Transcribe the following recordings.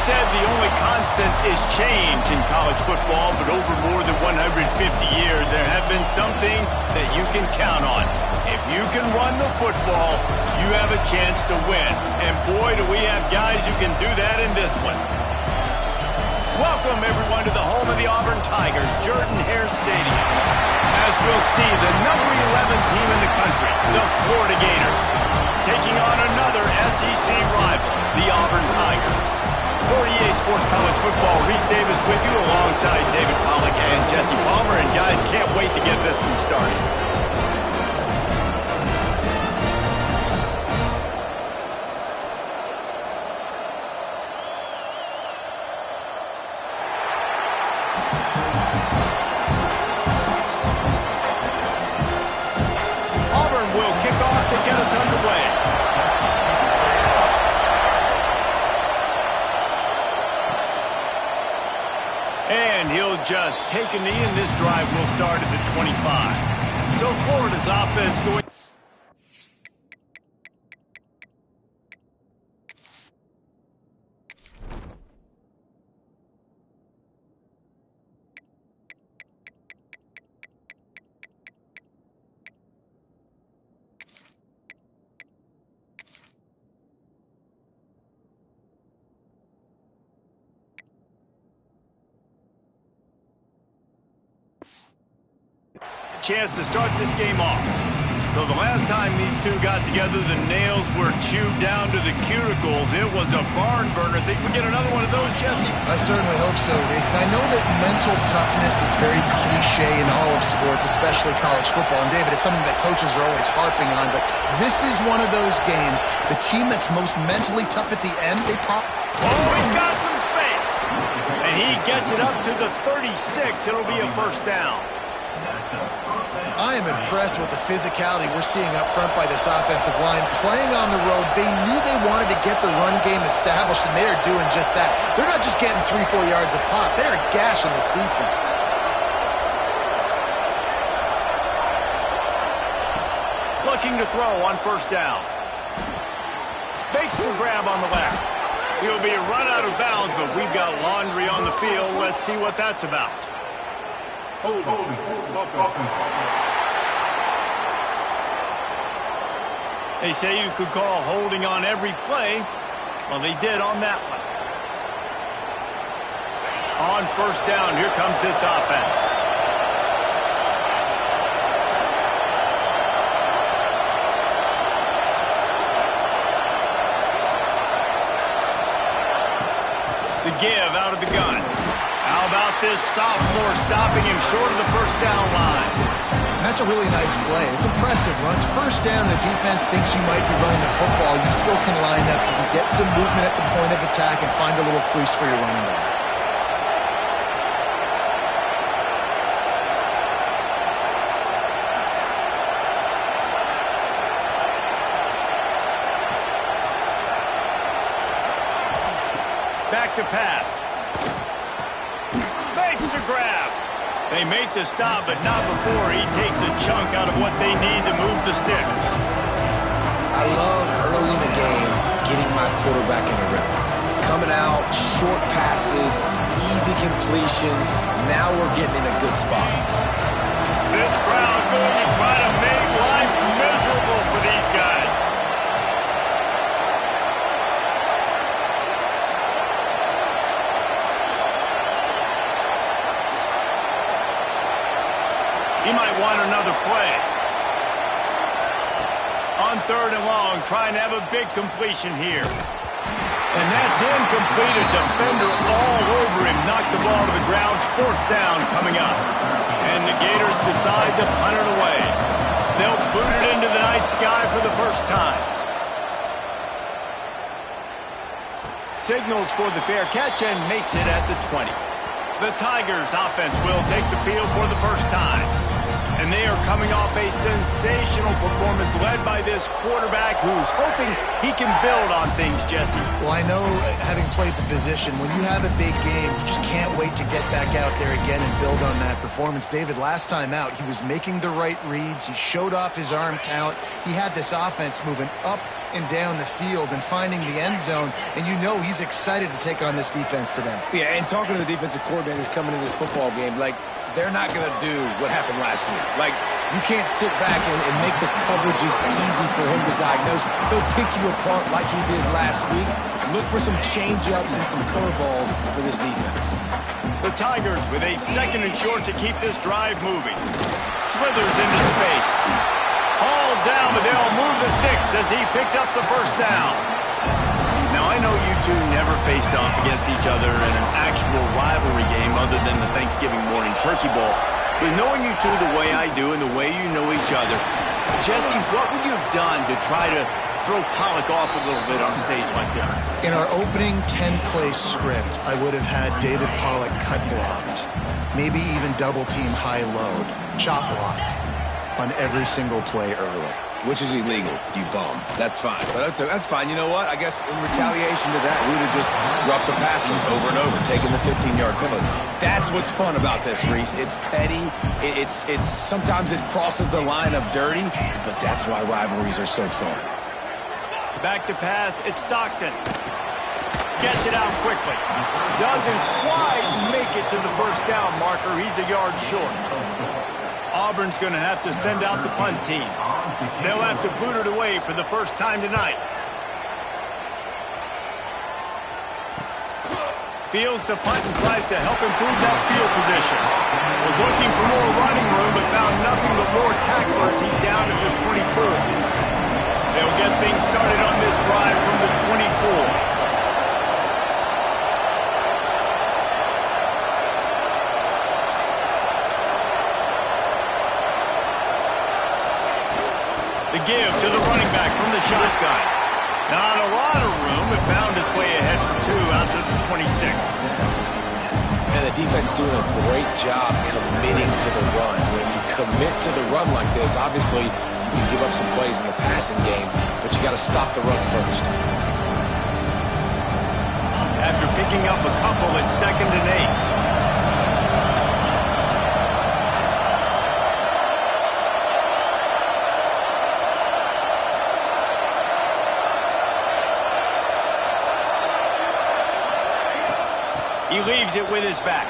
said the only constant is change in college football, but over more than 150 years, there have been some things that you can count on. If you can run the football, you have a chance to win. And boy, do we have guys who can do that in this one. Welcome, everyone, to the home of the Auburn Tigers, Jordan-Hare Stadium. As we'll see, the number 11 team in the country, the Florida Gators, taking on another SEC rival, the Auburn Tigers. For EA Sports College Football, Reese Davis with you alongside David Pollack and Jesse Palmer. And guys, can't wait to get this one started. Auburn will kick off to get us underway. And he'll just take a knee, and this drive will start at the 25. So Florida's offense going... chance to start this game off. So the last time these two got together, the nails were chewed down to the cuticles. It was a barn burner. Think we get another one of those, Jesse? I certainly hope so, Reese. And I know that mental toughness is very cliche in all of sports, especially college football. And David, it's something that coaches are always harping on. But this is one of those games. The team that's most mentally tough at the end, they probably... Oh, he's got some space. And he gets it up to the 36. It'll be a first down. I am impressed with the physicality we're seeing up front by this offensive line. Playing on the road, they knew they wanted to get the run game established, and they are doing just that. They're not just getting 3-4 yards a pop. They are gashing this defense. Looking to throw on first down. Makes the grab on the left. He'll be run out of bounds, but we've got laundry on the field. Let's see what that's about. They say you could call holding on every play. Well, they did on that one. On first down, here comes this offense. The give out of the gun. How about this sophomore stopping him short of the first down line? That's a really nice play. It's impressive. When it's first down, the defense thinks you might be running the football. You still can line up. You can get some movement at the point of attack and find a little crease for your running back. Back to pass. Makes the grab. They make the stop, but not before he takes a chunk out of what they need to move the sticks. I love early in the game getting my quarterback in a rhythm. Coming out, short passes, easy completions. Now we're getting in a good spot. This crowd going to try to make life miserable for these guys. He might want another play. On third and long, trying to have a big completion here. And that's incomplete. A defender all over him. Knocked the ball to the ground. Fourth down coming up. And the Gators decide to punt it away. They'll boot it into the night sky for the first time. Signals for the fair catch and makes it at the 20. The Tigers offense will take the field for the first time. And they are coming off a sensational performance led by this quarterback who's hoping he can build on things, Jesse. Well, I know, having played the position, when you have a big game, you just can't wait to get back out there again and build on that performance. David, last time out, he was making the right reads. He showed off his arm talent. He had this offense moving up and down the field and finding the end zone, and you know he's excited to take on this defense today. Yeah, and talking to the defensive coordinators coming in this football game, like, they're not going to do what happened last week. Like, you can't sit back and make the coverages easy for him to diagnose. They'll pick you apart like he did last week. Look for some change-ups and some curveballs for this defense. The Tigers with a 2nd and short to keep this drive moving. Slithers into space. Hauled down, but they'll move the sticks as he picks up the first down. Now, I know you two never faced off against each other in an actual rivalry game other than the Thanksgiving morning turkey bowl. But knowing you two the way I do and the way you know each other, Jesse, what would you have done to try to throw Pollock off a little bit on a stage like this? In our opening 10-play script, I would have had David Pollock cut blocked, maybe even double-team high load, chop blocked on every single play early. Which is illegal, you bum. That's fine. But that's fine. You know what? I guess in retaliation to that, we would have just roughed the passer over and over, taking the 15-yard penalty. That's what's fun about this, Reese. It's petty. It's sometimes it crosses the line of dirty, but that's why rivalries are so fun. Back to pass. It's Stockton. Gets it out quickly. Doesn't quite make it to the first down marker. He's a yard short. Auburn's going to have to send out the punt team. They'll have to boot it away for the first time tonight. Fields to punt and tries to help improve that field position. Was looking for more running room, but found nothing but more tacklers. He's down to the 24. They'll get things started on this drive from the 24. The give to the running back from the shotgun. Not a lot of room, but found his way ahead for 2 out to the 26. And the defense doing a great job committing to the run. When you commit to the run like this, obviously you can give up some plays in the passing game, but you got to stop the run first. After picking up a couple at 2nd and 8. He leaves it with his back.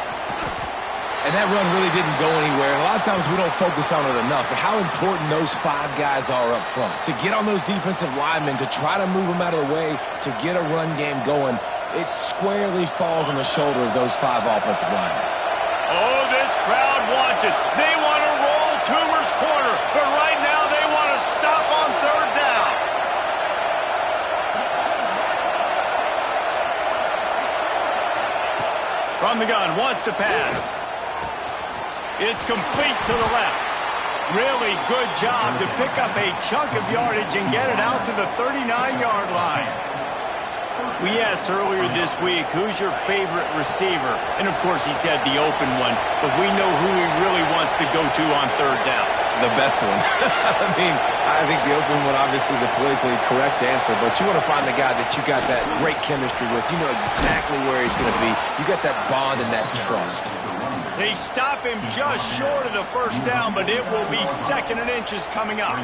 And that run really didn't go anywhere. A lot of times we don't focus on it enough, but how important those 5 guys are up front. To get on those defensive linemen, to try to move them out of the way, to get a run game going, it squarely falls on the shoulder of those 5 offensive linemen. Oh, this crowd wants it. They want to roll Toomer's corner, but right now they want to stop on 3rd down. From the gun, wants to pass. It's complete to the left. Really good job to pick up a chunk of yardage and get it out to the 39-yard line. We asked earlier this week, who's your favorite receiver? And, of course, he said the open one, but we know who he really wants to go to on 3rd down. The best one. I mean, I think the open one, obviously the politically correct answer, but you want to find the guy that you got that great chemistry with. You know exactly where he's going to be. You got that bond and that trust. They stop him just short of the first down, but it will be 2nd and inches coming up.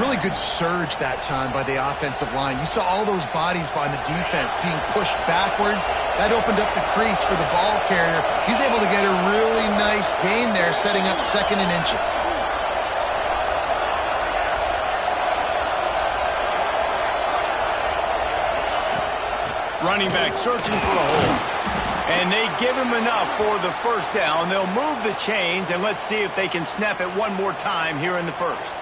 Really good surge that time by the offensive line. You saw all those bodies by the defense being pushed backwards. That opened up the crease for the ball carrier. He's able to get a really nice gain there, setting up 2nd and inches. Running back searching for a hole. And they give him enough for the first down. They'll move the chains, and let's see if they can snap it one more time here in the first.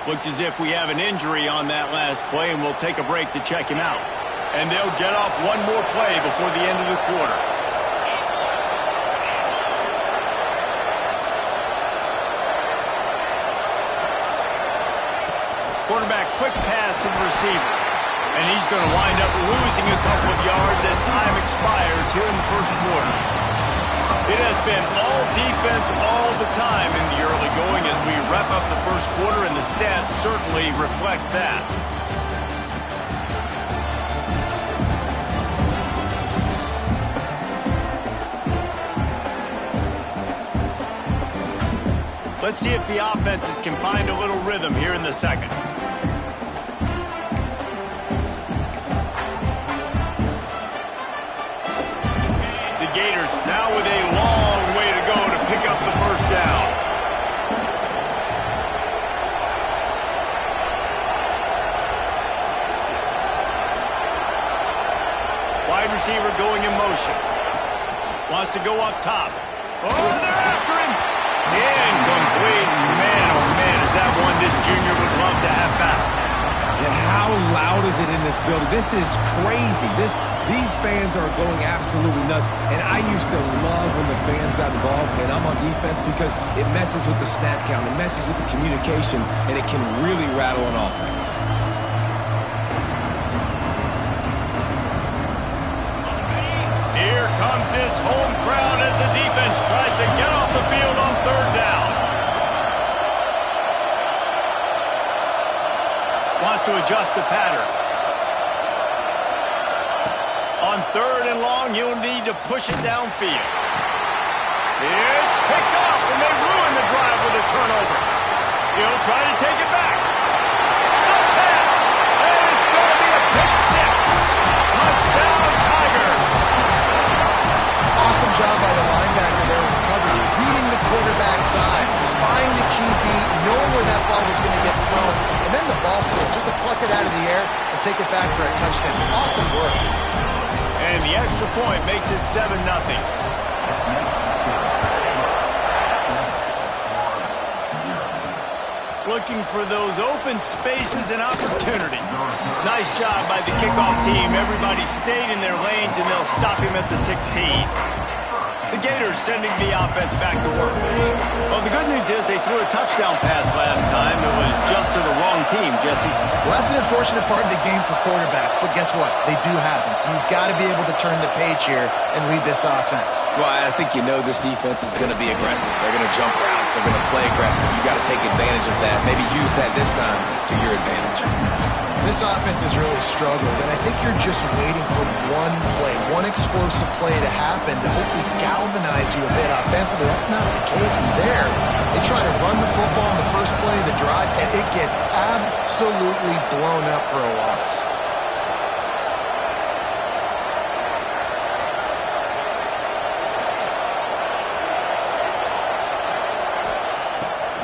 Looks as if we have an injury on that last play, and we'll take a break to check him out. And they'll get off one more play before the end of the quarter. Quarterback quick pass to the receiver. And he's going to wind up losing a couple of yards as time expires here in the first quarter. It has been all defense all the time in the early going as we wrap up the first quarter, and the stats certainly reflect that. Let's see if the offenses can find a little rhythm here in the second. The Gators now with a long way to go to pick up the first down. Wide receiver going in motion. Wants to go up top. Oh, they're after him. Incomplete. Man, oh man, is that one this junior would love to have back. And how loud is it in this building? This is crazy. These fans are going absolutely nuts. And I used to love when the fans got involved, and I'm on defense because it messes with the snap count, it messes with the communication, and it can really rattle an offense. Here comes this home crowd as the defense tries to get off the field on third down. Wants to adjust the pattern. On third and long, you'll need to push it downfield. It's picked off, and they ruin the drive with a turnover. He'll try to take it back. No tap, and it's going to be a pick six. Touchdown, Tiger. Awesome job by the linebacker there in coverage, reading the quarterback's eyes, spying the QB, knowing where that ball was going to get thrown, and then the ball skills, just to pluck it out of the air and take it back for a touchdown. Awesome work. And the extra point makes it 7-0. Looking for those open spaces and opportunity. Nice job by the kickoff team. Everybody stayed in their lanes, and they'll stop him at the 16. The Gators sending the offense back to work. Well, the good news is they threw a touchdown pass last time. It was just to the wrong team, Jesse. Well, that's an unfortunate part of the game for quarterbacks, but guess what? They do happen, so you've got to be able to turn the page here and lead this offense. Well, I think you know this defense is going to be aggressive. They're going to jump routes. They're going to play aggressive. You got to take advantage of that. Maybe use that this time to your advantage. This offense has really struggled, and I think you're just waiting for one play, one explosive play to happen to hopefully galvanize you a bit offensively. That's not the case there. They try to run the football in the first play of the drive, and it gets absolutely blown up for a loss.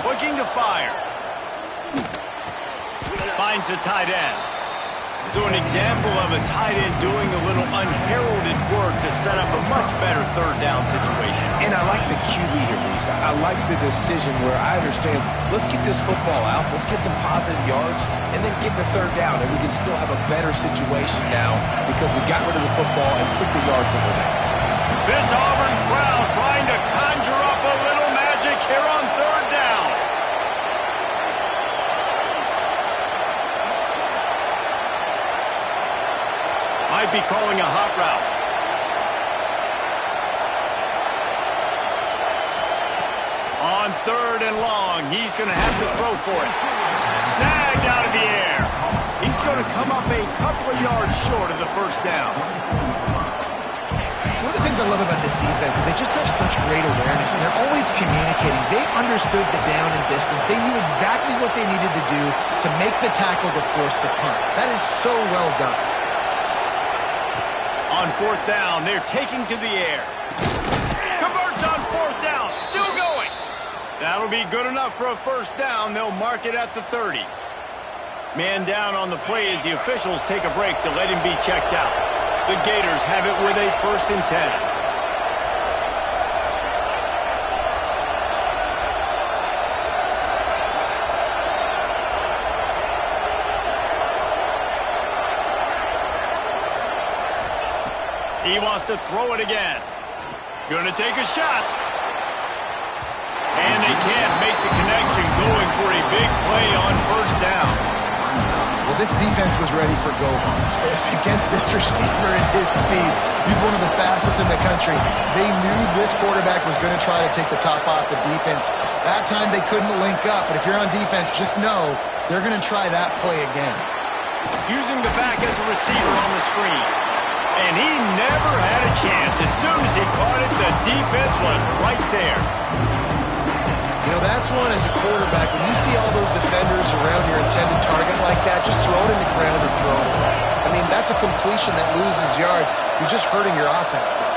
Looking to fire. Finds the tight end. So an example of a tight end doing a little unheralded work to set up a much better third down situation. And I like the QB here, Reese. I like the decision where I understand, let's get this football out, let's get some positive yards, and then get to third down, and we can still have a better situation now because we got rid of the football and took the yards that were there. This Auburn crowd trying to conjure up a little magic here on third down. Might be calling a hot route. On third and long, he's going to have to throw for it. Snagged out of the air. He's going to come up a couple of yards short of the first down. One of the things I love about this defense is they just have such great awareness, and they're always communicating. They understood the down and distance. They knew exactly what they needed to do to make the tackle to force the punt. That is so well done. On fourth down, they're taking to the air. Converts on fourth down, still going. That'll be good enough for a first down. They'll mark it at the 30. Man down on the play as the officials take a break to let him be checked out. The Gators have it with a 1st and 10. He wants to throw it again. Gonna take a shot. And they can't make the connection, going for a big play on first down. Well, this defense was ready for go-homes. Against this receiver and his speed, he's one of the fastest in the country. They knew this quarterback was going to try to take the top off the defense. That time they couldn't link up, but if you're on defense, just know they're going to try that play again. Using the back as a receiver on the screen. And he never had a chance. As soon as he caught it, the defense was right there. You know, that's one as a quarterback. When you see all those defenders around your intended target like that, just throw it in the ground or throw it away. I mean, that's a completion that loses yards. You're just hurting your offense there.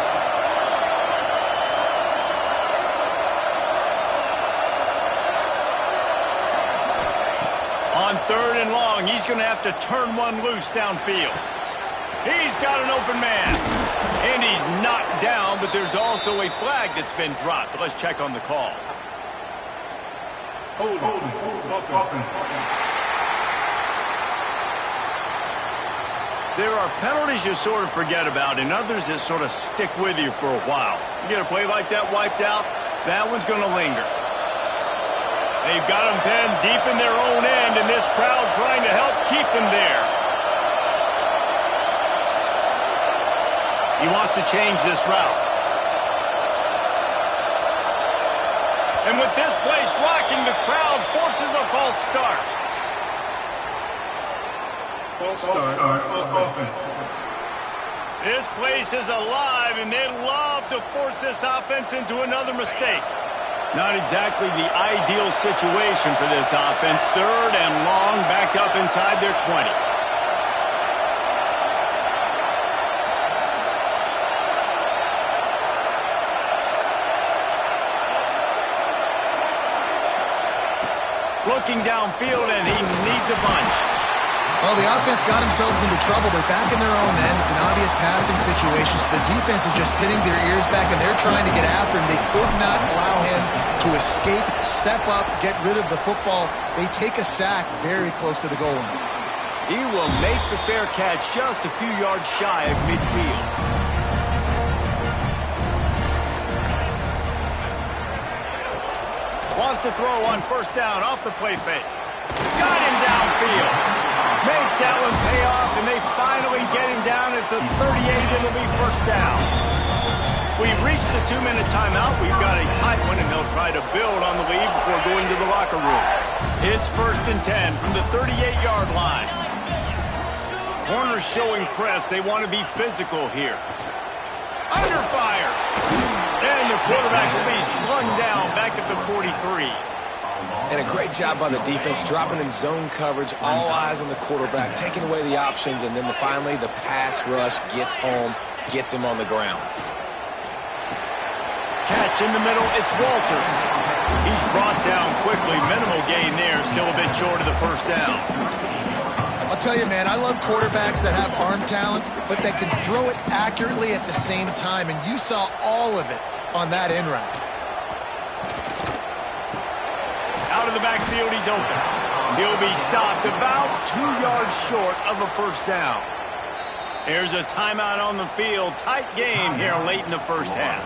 On 3rd and long, he's going to have to turn one loose downfield. He's got an open man. And he's knocked down, but there's also a flag that's been dropped. Let's check on the call. Hold. There are penalties you sort of forget about and others that sort of stick with you for a while. You get a play like that wiped out, that one's going to linger. They've got them pinned deep in their own end, and this crowd trying to help keep them there. He wants to change this route. And with this place rocking, the crowd forces a false start. False start. This place is alive, and they love to force this offense into another mistake. Not exactly the ideal situation for this offense. 3rd and long, backed up inside their 20. Looking downfield, and he needs a bunch. Well, the offense got themselves into trouble. They're back in their own end. It's an obvious passing situation, so the defense is just pinning their ears back, and they're trying to get after him. They could not allow him to escape, step up, get rid of the football. They take a sack very close to the goal line. He will make the fair catch just a few yards shy of midfield. Wants to throw on 1st down off the play fake. Got him downfield. Makes that one pay off, and they finally get him down at the 38. It'll be 1st down. We've reached the 2-minute timeout. We've got a tight one, and they'll try to build on the lead before going to the locker room. It's 1st and 10 from the 38-yard line. Corners showing press. They want to be physical here. Under fire. And the quarterback will be slung down back at the 43. And a great job by the defense, dropping in zone coverage, all eyes on the quarterback, taking away the options, and then finally the pass rush gets home, gets him on the ground. Catch in the middle, it's Walters. He's brought down quickly, minimal gain there, still a bit short of the 1st down. I'll tell you, man, I love quarterbacks that have arm talent, but that can throw it accurately at the same time, and you saw all of it on that in route. Out of the backfield, he's open. He'll be stopped about 2 yards short of a 1st down. There's a timeout on the field. Tight game here late in the 1st half.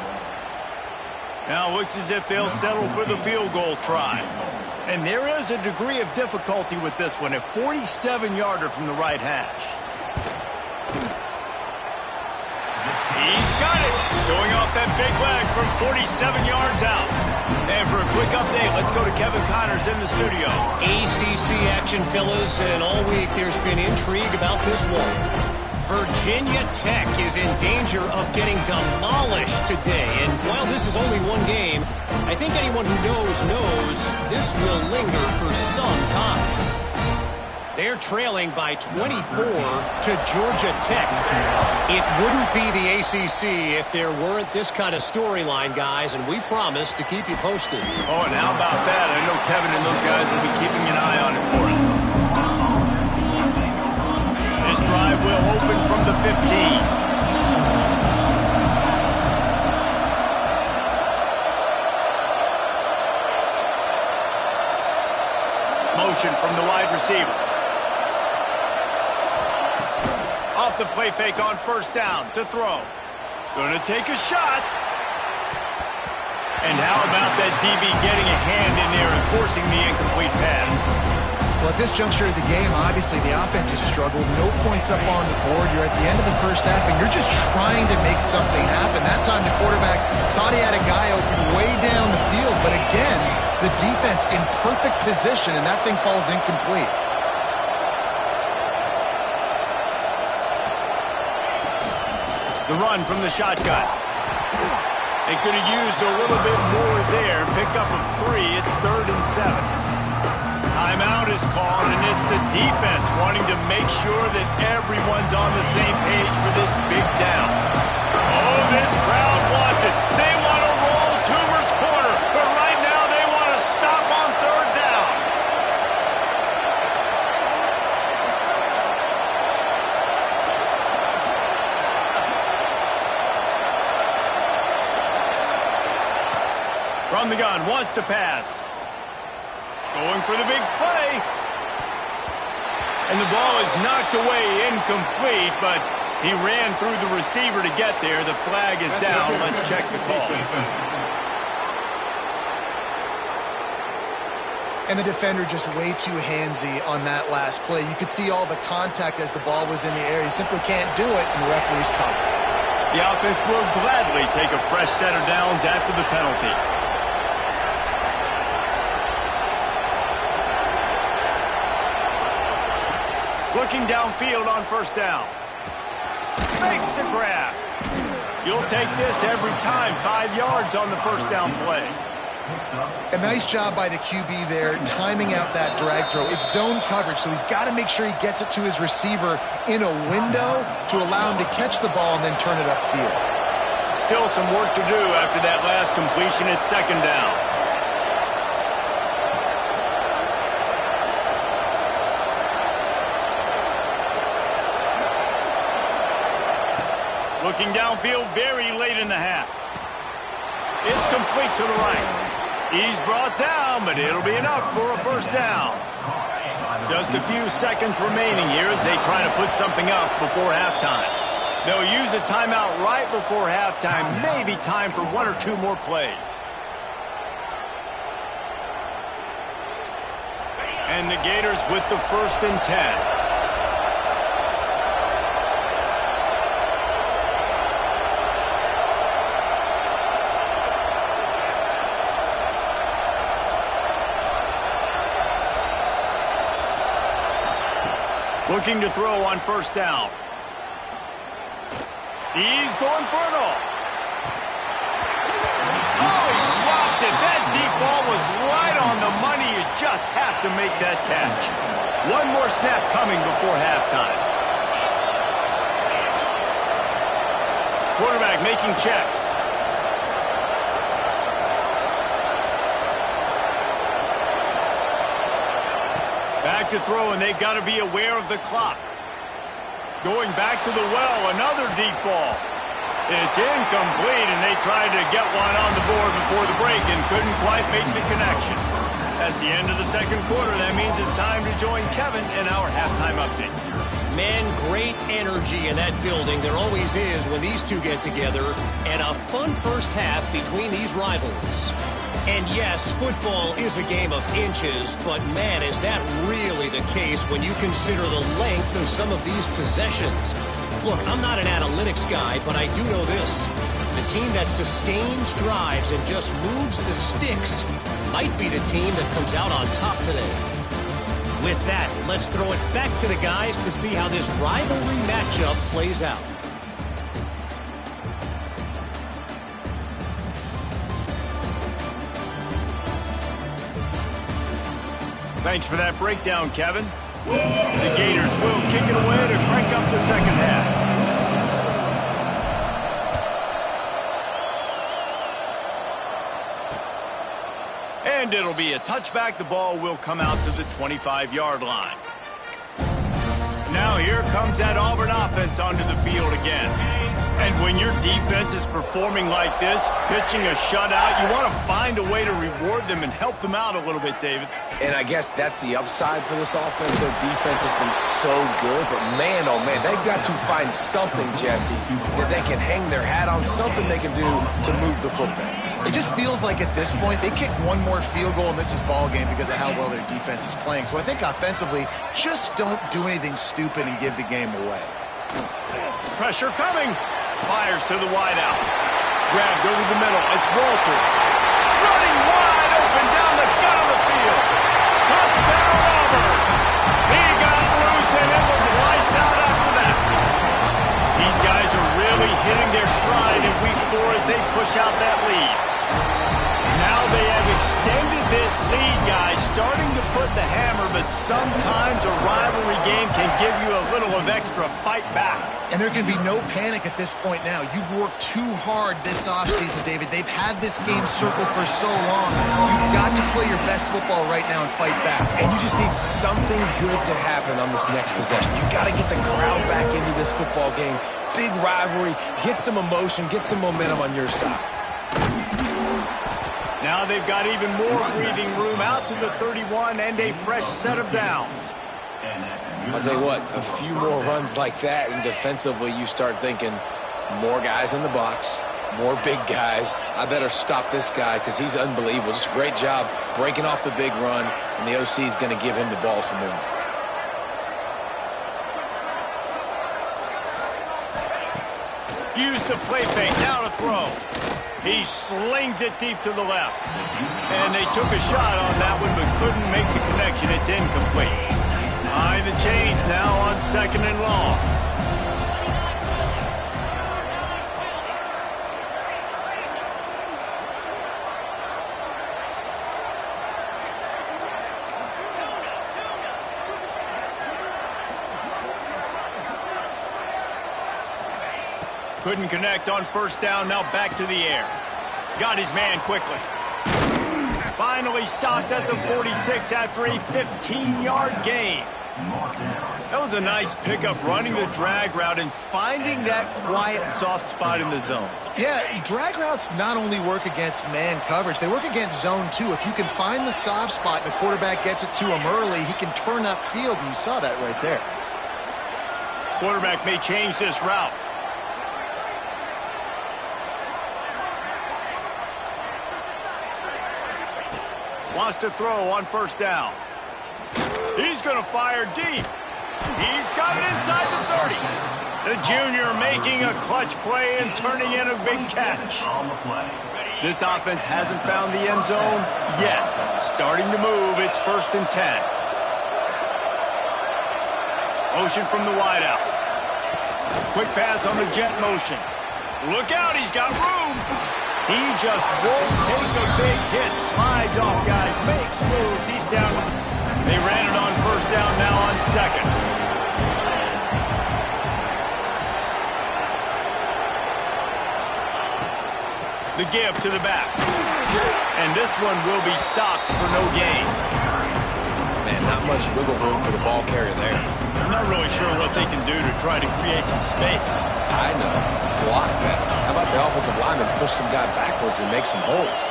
Now it looks as if they'll settle for the field goal try. And there is a degree of difficulty with this one, a 47-yarder from the right hash. He's got it, showing off that big leg from 47 yards out. And for a quick update, let's go to Kevin Connors in the studio. ACC action, fellas, and all week there's been intrigue about this one. Virginia Tech is in danger of getting demolished today. And while this is only one game, I think anyone who knows this will linger for some time. They're trailing by 24 to Georgia Tech. It wouldn't be the ACC if there weren't this kind of storyline, guys, and we promise to keep you posted. Oh, and how about that? I know Kevin and those guys will be keeping an eye on it for us. This drive will open from the 15. Motion from the wide receiver. Off the play fake on 1st down to throw. Going to take a shot. And how about that DB getting a hand in there and forcing the incomplete pass? Well, at this juncture of the game, obviously the offense has struggled. No points up on the board. You're at the end of the first half, and you're just trying to make something happen. That time the quarterback thought he had a guy open way down the field, but again, the defense in perfect position, and that thing falls incomplete. The run from the shotgun. They could have used a little bit more there. Pick up of 3. It's 3rd and 7. Timeout is called, and it's the defense wanting to make sure that everyone's on the same page for this big down. Oh, this crowd wants it. They want to roll Toomer's corner, but right now they want to stop on 3rd down. From the gun, wants to pass. Going for the big play. And the ball is knocked away incomplete, but he ran through the receiver to get there. The flag is down. Let's check the call. And the defender just way too handsy on that last play. You could see all the contact as the ball was in the air. He simply can't do it, and the referee's caught it. The offense will gladly take a fresh set of downs after the penalty. Looking downfield on 1st down. Makes the grab. You'll take this every time. 5 yards on the 1st down play. A nice job by the QB there, timing out that drag throw. It's zone coverage, so he's got to make sure he gets it to his receiver in a window to allow him to catch the ball and then turn it upfield. Still some work to do after that last completion at 2nd down. Looking downfield very late in the half. It's complete to the right. He's brought down, but it'll be enough for a 1st down. Just a few seconds remaining here as they try to put something up before halftime. They'll use a timeout right before halftime. Maybe time for 1 or 2 more plays. And the Gators with the 1st and 10. Looking to throw on 1st down. He's going for it all. Oh, he dropped it. That deep ball was right on the money. You just have to make that catch. 1 more snap coming before halftime. Quarterback making checks. Back to throw, and they've got to be aware of the clock. Going back to the well, another deep ball. It's incomplete, and they tried to get one on the board before the break and couldn't quite make the connection. That's the end of the 2nd quarter. That means it's time to join Kevin in our halftime update. Man, great energy in that building. There always is when these two get together. And a fun 1st half between these rivals. And yes, football is a game of inches, but man, is that really the case when you consider the length of some of these possessions. Look, I'm not an analytics guy, but I do know this. The team that sustains drives and just moves the sticks might be the team that comes out on top today. With that, let's throw it back to the guys to see how this rivalry matchup plays out. Thanks for that breakdown, Kevin. The Gators will kick it away to crank up the 2nd half. And it'll be a touchback. The ball will come out to the 25-yard line. Now here comes that Auburn offense onto the field again. And when your defense is performing like this, pitching a shutout, you want to find a way to reward them and help them out a little bit, David. And I guess that's the upside for this offense. Their defense has been so good, but man, oh man, they've got to find something, Jesse, that they can hang their hat on, something they can do to move the football. It just feels like at this point, they kick one more field goal and this is ball game because of how well their defense is playing. So I think offensively, just don't do anything stupid and give the game away. Pressure coming. Fires to the wideout. Grabbed over the middle. It's Walters. Running wide open down the gut of the field. Touchdown, Auburn. He got loose, and it was lights out after that. These guys are really hitting their stride in week 4 as they push out that lead. Now they have extended this lead, guys, starting to put the hammer, but sometimes a rivalry game can give you a little of extra fight back. And there can be no panic at this point now. You've worked too hard this offseason, David. They've had this game circled for so long. You've got to play your best football right now and fight back. And you just need something good to happen on this next possession. You got to get the crowd back into this football game. Big rivalry. Get some emotion. Get some momentum on your side. Now they've got even more breathing room out to the 31 and a fresh set of downs. I'll tell you what, a few more runs like that, and defensively you start thinking more guys in the box, more big guys. I better stop this guy because he's unbelievable. Just a great job breaking off the big run, and the OC is going to give him the ball some more. Use the play fake, now to throw. He slings it deep to the left. And they took a shot on that one, but couldn't make the connection. It's incomplete. Behind the chains now on 2nd and long. Couldn't connect on 1st down, now back to the air. Got his man quickly. Finally stopped at the 46 after a 15-yard gain. That was a nice pickup, running the drag route and finding that quiet, soft spot in the zone. Yeah, drag routes not only work against man coverage, they work against zone too. If you can find the soft spot and the quarterback gets it to him early, he can turn upfield, and you saw that right there. Quarterback may change this route. Wants to throw on 1st down. He's going to fire deep. He's got it inside the 30. The junior making a clutch play and turning in a big catch. This offense hasn't found the end zone yet. Starting to move, it's 1st and 10. Motion from the wideout. Quick pass on the jet motion. Look out, he's got room. He just won't take a big hit. Slides off guys, makes moves. He's down. They ran it on 1st down, now on 2nd. The give to the back. And this one will be stopped for no gain. Man, not much wiggle room for the ball carrier there. I'm not really sure what they can do to try to create some space. I know. Block better. How about the offensive lineman push some guy backwards and make some holes?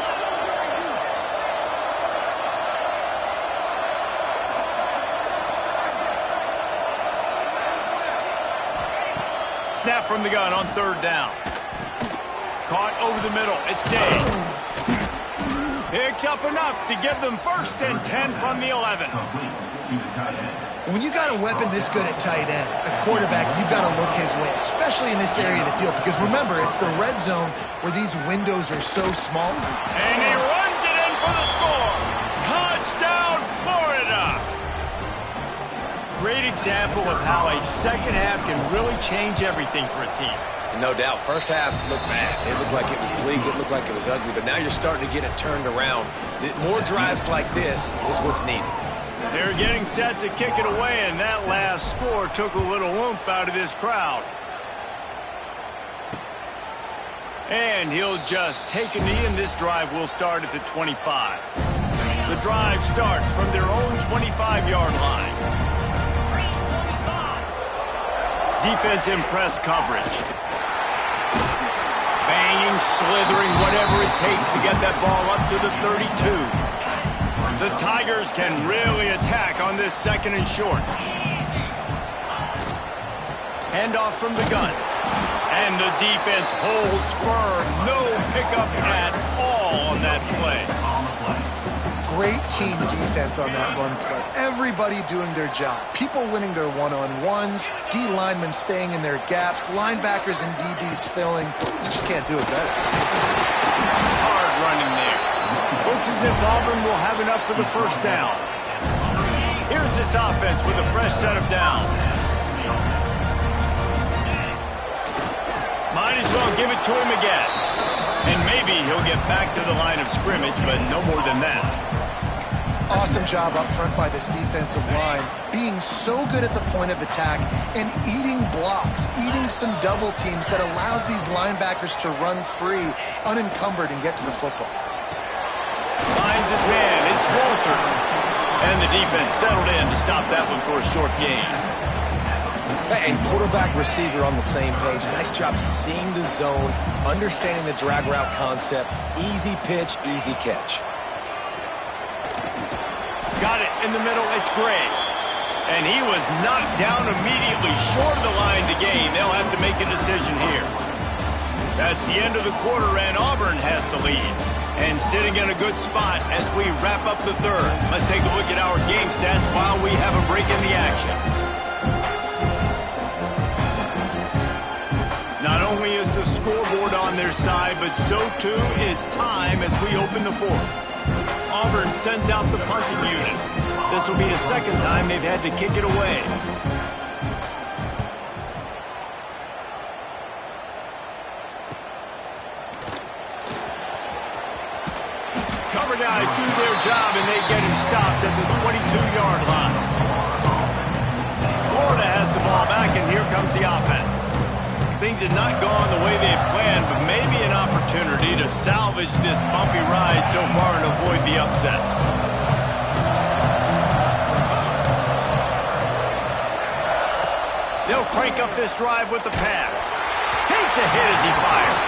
Snap from the gun on 3rd down. Caught over the middle. It's Day. Picks up enough to give them 1st and 10 from the 11. When you got a weapon this good at tight end, a quarterback, you've got to look his way, especially in this area of the field. Because remember, it's the red zone where these windows are so small. And he runs it in for the score. Touchdown, Florida. Great example of how a second half can really change everything for a team. No doubt. 1st half looked bad. It looked like it was bleak. It looked like it was ugly. But now you're starting to get it turned around. More drives like this is what's needed. They're getting set to kick it away, and that last score took a little oomph out of this crowd. And he'll just take a knee, and this drive will start at the 25. The drive starts from their own 25-yard line. Defense in press coverage. Banging, slithering, whatever it takes to get that ball up to the 32. The Tigers can really attack on this 2nd and short. Handoff from the gun. And the defense holds firm. No pickup at all on that play. Great team defense on that run play. Everybody doing their job. People winning their one-on-ones, D linemen staying in their gaps, linebackers and DBs filling. You just can't do it better. Hard running there. Looks as if Auburn will have enough for the 1st down. Here's this offense with a fresh set of downs. Might as well give it to him again. And maybe he'll get back to the line of scrimmage, but no more than that. Awesome job up front by this defensive line, being so good at the point of attack and eating blocks, eating some double teams that allows these linebackers to run free, unencumbered, and get to the football. Finds his man. It's Walter. And the defense settled in to stop that one for a short gain. And quarterback receiver on the same page. Nice job seeing the zone, understanding the drag route concept. Easy pitch, easy catch. Got it in the middle. It's Gray. And he was knocked down immediately short of the line to gain. They'll have to make a decision here. That's the end of the quarter, and Auburn has the lead. And sitting in a good spot as we wrap up the 3rd. Let's take a look at our game stats while we have a break in the action. Not only is the scoreboard on their side, but so too is time as we open the 4th. Auburn sends out the punting unit. This will be the 2nd time they've had to kick it away. Cover guys do their job, and they get him stopped at the 22-yard line. Florida has the ball back, and here comes the offense. Things have not gone the way they've planned, but maybe an opportunity to salvage this bumpy ride so far and avoid the upset. They'll crank up this drive with the pass. Takes a hit as he fires.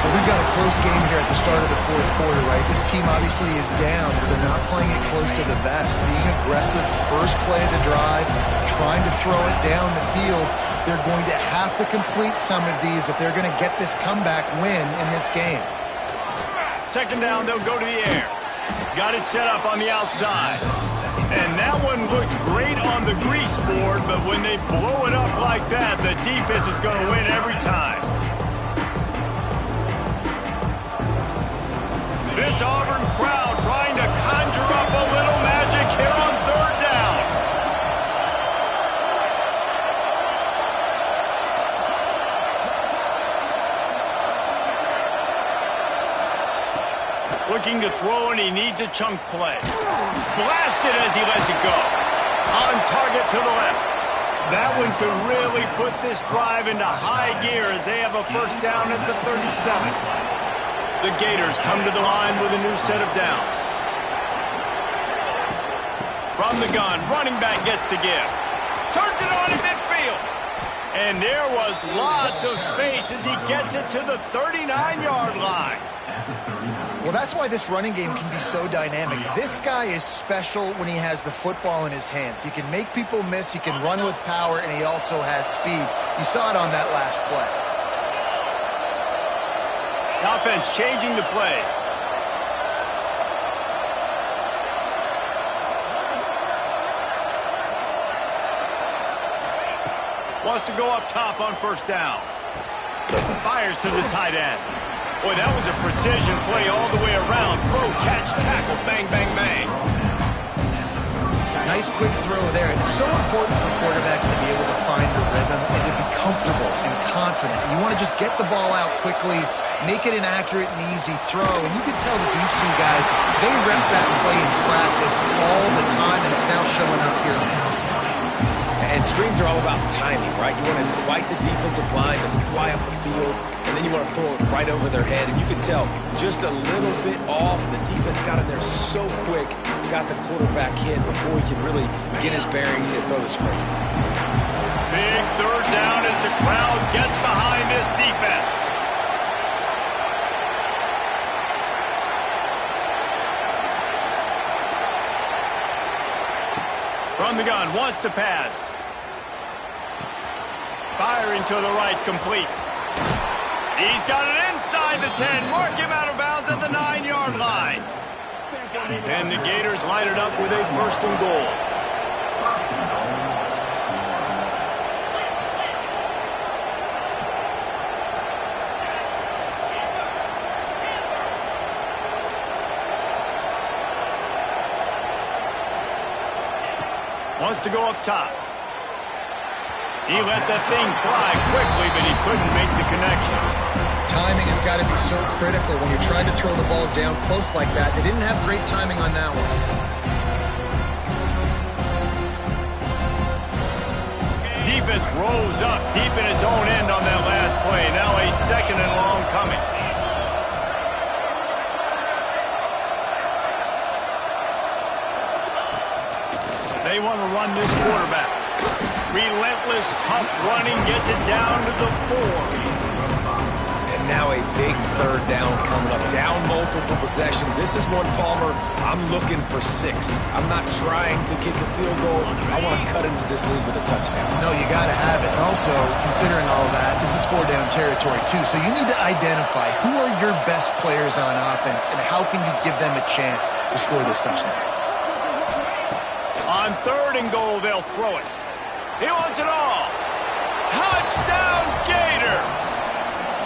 Well, we've got a close game here at the start of the 4th quarter, right? This team obviously is down, but they're not playing it close to the vest. Being aggressive, first play of the drive, trying to throw it down the field. They're going to have to complete some of these if they're going to get this comeback win in this game. 2nd down, they'll go to the air. Got it set up on the outside. And that one looked great on the grease board, but when they blow it up like that, the defense is going to win every time. This Auburn crowd trying to conjure up a little magic here on 3rd down. Looking to throw, and he needs a chunk play. Blasted as he lets it go. On target to the left. That one could really put this drive into high gear as they have a 1st down at the 37. The Gators come to the line with a new set of downs. From the gun, running back gets to give. Turns it on in midfield. And there was lots of space as he gets it to the 39-yard line. Well, that's why this running game can be so dynamic. This guy is special when he has the football in his hands. He can make people miss, he can run with power, and he also has speed. You saw it on that last play. Offense changing the play. Wants to go up top on 1st down. Fires to the tight end. Boy, that was a precision play all the way around. Throw, catch, tackle, bang, bang, bang. Nice quick throw there. It's so important for quarterbacks to be able to find a rhythm and to be comfortable and confident. You want to just get the ball out quickly, make it an accurate and easy throw. And you can tell that these 2 guys, they rep that play in practice all the time, and it's now showing up here. And screens are all about timing, right? You want to fight the defensive line to fly up the field, and then you want to throw it right over their head. And you can tell just a little bit off. The defense got in there so quick, got the quarterback hit before he can really get his bearings and throw the screen. Big 3rd down as the crowd gets behind this defense. from the gun, wants to pass. Firing to the right, complete. He's got it inside the 10. Mark him out of bounds at the 9-yard line. And the Gators line it up with a 1st and goal. Wants to go up top. He let that thing fly quickly, but he couldn't make the connection. Timing has got to be so critical when you're trying to throw the ball down close like that. They didn't have great timing on that one. Defense rose up deep in its own end on that last play. Now a 2nd and long coming. They want to run this quarterback. Relentless, tough running, gets it down to the 4. And now a big 3rd down coming up. Down multiple possessions. This is one, Palmer, I'm looking for 6. I'm not trying to kick a field goal. I want to cut into this lead with a touchdown. No, you got to have it. And also, considering all that, this is 4-down territory too. So you need to identify who are your best players on offense and how can you give them a chance to score this touchdown. On 3rd and goal, they'll throw it. He wants it all. Touchdown, Gators!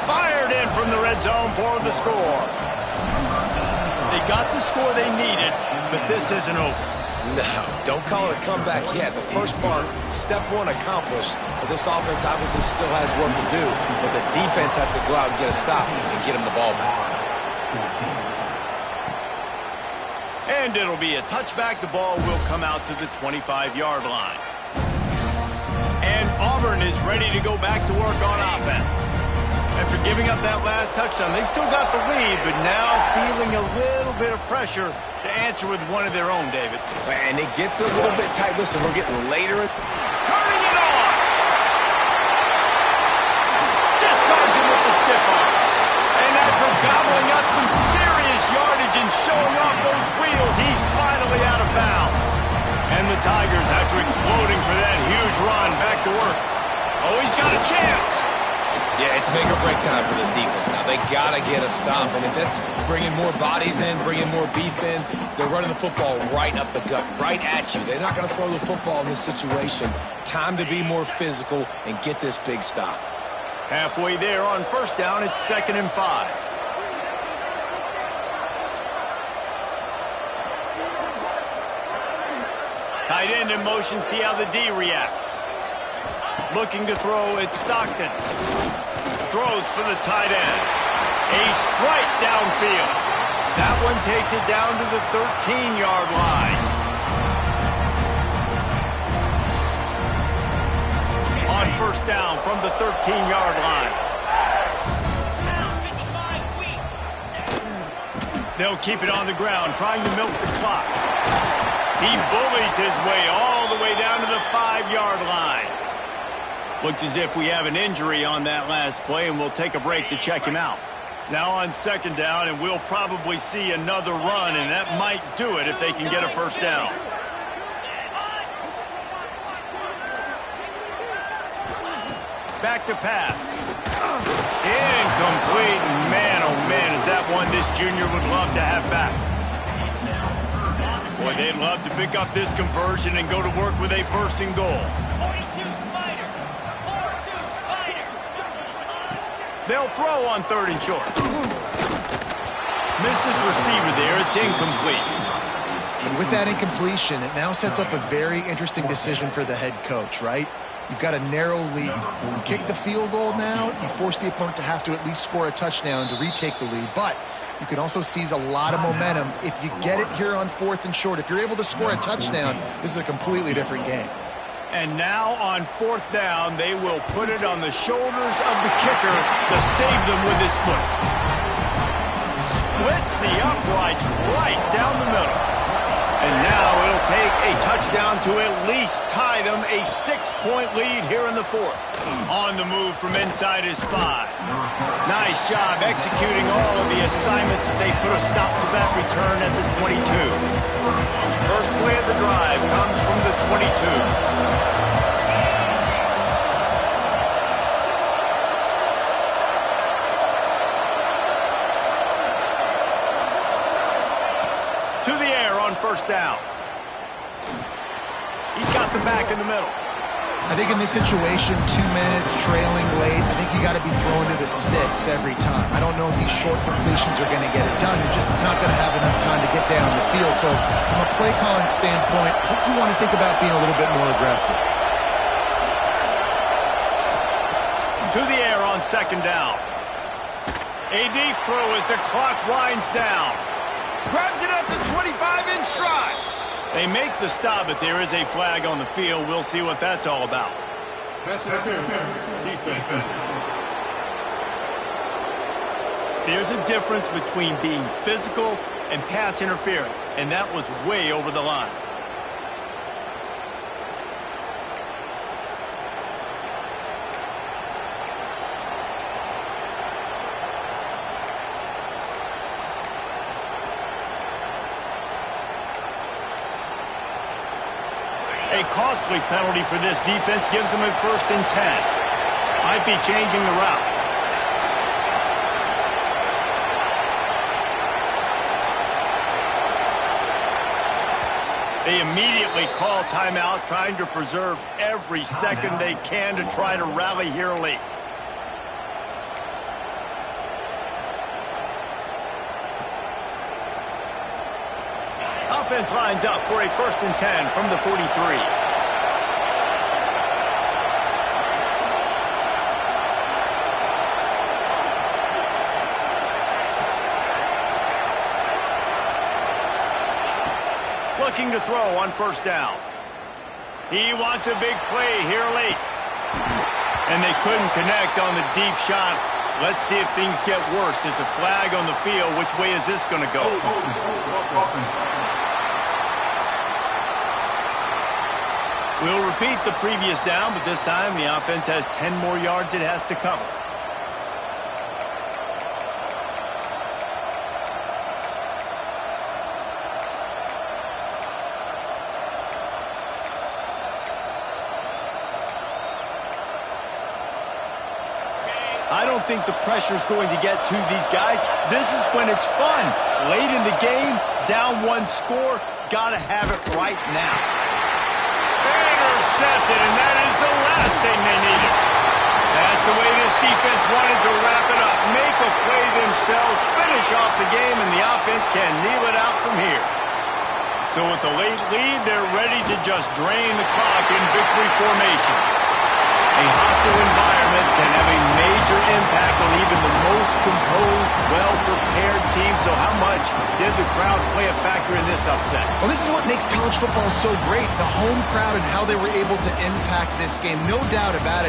Fired in from the red zone for the score. They got the score they needed, but this isn't over. No, don't call it a comeback yet. The first part, step 1 accomplished. But this offense obviously still has work to do. But the defense has to go out and get a stop and get him the ball back. And it'll be a touchback. The ball will come out to the 25-yard line. And Auburn is ready to go back to work on offense. After giving up that last touchdown, they still got the lead, but now feeling a little bit of pressure to answer with one of their own, David. And it gets a little bit tight. Listen, we're getting later. Turning it on! Discards him with the stiff arm. And after gobbling up some serious yardage and showing off those wheels, he's finally out of bounds. And the Tigers, after exploding for that huge run, back to work. Oh, he's got a chance. Yeah, it's make or break time for this defense. Now, they got to get a stop. And if that's bringing more bodies in, bringing more beef in, they're running the football right up the gut, right at you. They're not going to throw the football in this situation. Time to be more physical and get this big stop. Halfway there on 1st down, it's 2nd and 5. Tight end in motion, see how the D reacts. Looking to throw, it's Stockton. Throws for the tight end. A strike downfield. That one takes it down to the 13-yard line. On 1st down from the 13-yard line. They'll keep it on the ground, trying to milk the clock. He bullies his way all the way down to the 5-yard line. Looks as if we have an injury on that last play, and we'll take a break to check him out. Now on 2nd down, and we'll probably see another run, and that might do it if they can get a 1st down. Back to pass. Incomplete. Man, oh man, is that one this junior would love to have back. Boy, they'd love to pick up this conversion and go to work with a 1st and goal. They'll throw on 3rd and short. Missed his receiver there. It's incomplete. And with that incompletion, it now sets up a very interesting decision for the head coach, right? You've got a narrow lead. You kick the field goal now, you force the opponent to have to at least score a touchdown to retake the lead. But you can also seize a lot of momentum if you get it here on 4th and short. If you're able to score a touchdown, this is a completely different game. And now on 4th down, they will put it on the shoulders of the kicker to save them with his foot. Splits the uprights right down the middle. And now it'll take a touchdown to at least tie them a 6-point lead here in the 4th. On the move from inside his 5. Nice job executing all of the assignments as they put a stop to that return at the 22. First play of the drive comes from the 22. To the air on first down. He's got them back in the middle. I think in this situation, 2 minutes, trailing late, I think you got to be throwing to the sticks every time. I don't know if these short completions are going to get it done. You're just not going to have enough time to get down the field. So from a play calling standpoint, I think you want to think about being a little bit more aggressive. To the air on second down. A deep throw as the clock winds down. Grabs it at the 25 in stride. They make the stop, but there is a flag on the field. We'll see what that's all about. Pass interference. Defense. There's a difference between being physical and pass interference, and that was way over the line. A costly penalty for this defense gives them a 1st and 10. Might be changing the route. They immediately call timeout, trying to preserve every second they can to try to rally here late. Offense lines up for a 1st and 10 from the 43. Looking to throw on first down. He wants a big play here late. And they couldn't connect on the deep shot. Let's see if things get worse. There's a flag on the field. Which way is this going to go? We'll repeat the previous down, but this time the offense has 10 more yards it has to cover. I don't think the pressure's going to get to these guys. This is when it's fun. Late in the game, down one score, gotta have it right now. Intercepted, and that is the last thing they needed. That's the way this defense wanted to wrap it up. Make a play themselves, finish off the game, and the offense can kneel it out from here. So with the late lead, they're ready to just drain the clock in victory formation. A hostile environment can have a major impact on even the most composed, well-prepared team. So how much did the crowd play a factor in this upset? Well, this is what makes college football so great, the home crowd and how they were able to impact this game. No doubt about it.